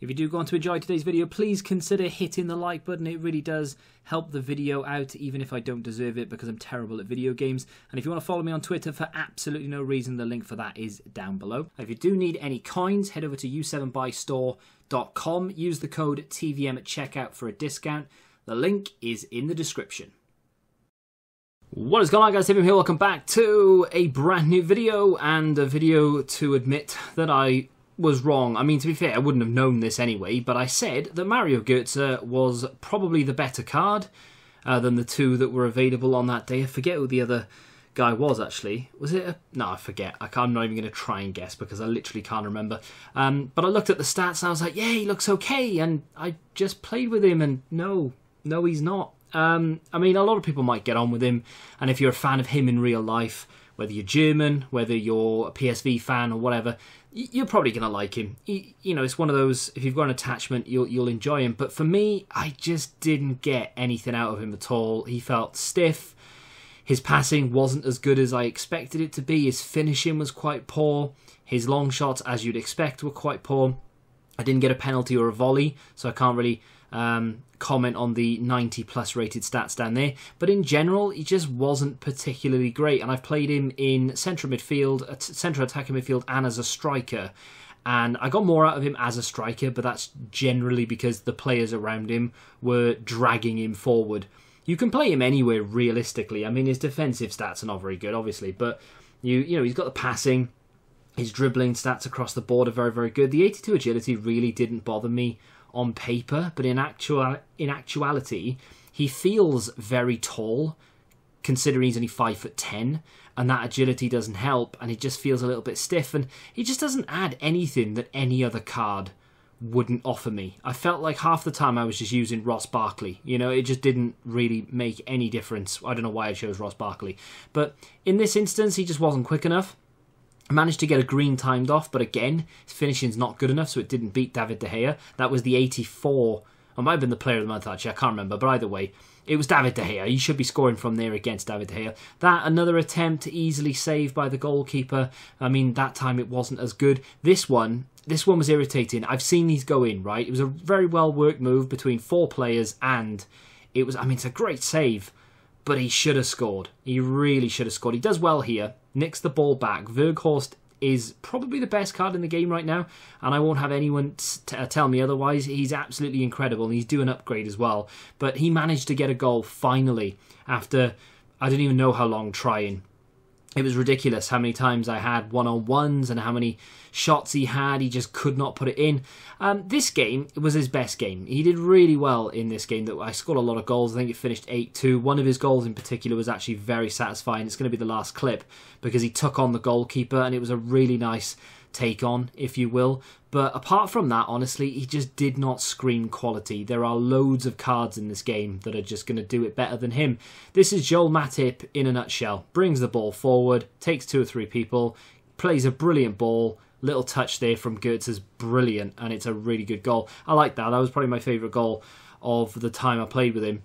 If you do go on to enjoy today's video, please consider hitting the like button. It really does help the video out, even if I don't deserve it because I'm terrible at video games. And if you want to follow me on Twitter for absolutely no reason, the link for that is down below. If you do need any coins, head over to u7buystore.com. Use the code TVM at checkout for a discount. The link is in the description. What is going on, guys? TVM here. Welcome back to a brand new video, and a video to admit that I was wrong. I mean, to be fair, I wouldn't have known this anyway, but I said that Mario Gotze was probably the better card than the two that were available on that day. I forget who the other guy was, actually. Was it no, I forget. I'm not even going to try and guess because I literally can't remember. But I looked at the stats and I was like, yeah, he looks okay, and I just played with him, and no, he's not. I mean, a lot of people might get on with him, and if you're a fan of him in real life, whether you're German, whether you're a PSV fan or whatever, you're probably going to like him. You know, it's one of those, if you've got an attachment, you'll enjoy him. But for me, I just didn't get anything out of him at all. He felt stiff. His passing wasn't as good as I expected it to be. His finishing was quite poor. His long shots, as you'd expect, were quite poor. I didn't get a penalty or a volley, so I can't really comment on the 90+ rated stats down there. But in general, he just wasn't particularly great. And I've played him in central midfield, central attacking midfield, and as a striker. And I got more out of him as a striker, but that's generally because the players around him were dragging him forward. You can play him anywhere realistically. I mean, his defensive stats are not very good, obviously, but you know, he's got the passing. His dribbling stats across the board are very, very good. The 82 agility really didn't bother me on paper, but in actuality, he feels very tall, considering he's only 5'10", and that agility doesn't help, and he just feels a little bit stiff, and he just doesn't add anything that any other card wouldn't offer me. I felt like half the time I was just using Ross Barkley. You know, it just didn't really make any difference. I don't know why I chose Ross Barkley, but in this instance, he just wasn't quick enough. I managed to get a green timed off, but again, his finishing's not good enough, so it didn't beat David De Gea. That was the 84. It might have been the player of the month, actually. I can't remember, but either way, it was David De Gea. He should be scoring from there against David De Gea. That, another attempt easily saved by the goalkeeper. I mean, that time it wasn't as good. This one was irritating. I've seen these go in, right? It was a very well-worked move between 4 players, and it was, I mean, it's a great save, but he should have scored. He really should have scored. He does well here. Nicks the ball back. Weghorst is probably the best card in the game right now, and I won't have anyone tell me otherwise. He's absolutely incredible, and he's due an upgrade as well. But he managed to get a goal finally after I didn't even know how long trying. It was ridiculous how many times I had one-on-ones and how many shots he had. He just could not put it in. This game was his best game. He did really well in this game. I scored a lot of goals. I think it finished 8-2. One of his goals in particular was actually very satisfying. It's going to be the last clip because he took on the goalkeeper, and it was a really nice take on, if you will. But apart from that, honestly, he just did not scream quality. There are loads of cards in this game that are just going to do it better than him. This is Joel Matip in a nutshell. Brings the ball forward, takes 2 or 3 people, plays a brilliant ball. Little touch there from Gotze is brilliant, and it's a really good goal. I like that. That was probably my favourite goal of the time I played with him.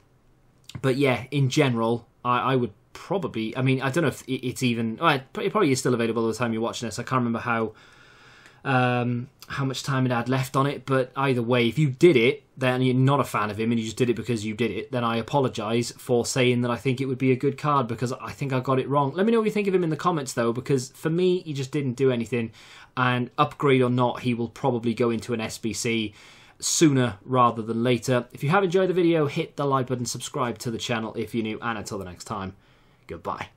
But yeah, in general, I would probably, I mean, I don't know if it's even, well, it probably is still available at the time you're watching this. I can't remember how much time it had left on it, but either way, if you did it, then you're not a fan of him and you just did it because you did it, then I apologise for saying that I think it would be a good card, because I think I got it wrong. Let me know what you think of him in the comments though, because for me, he just didn't do anything, and upgrade or not, he will probably go into an SBC sooner rather than later. If you have enjoyed the video, hit the like button, subscribe to the channel if you're new, and until the next time, goodbye.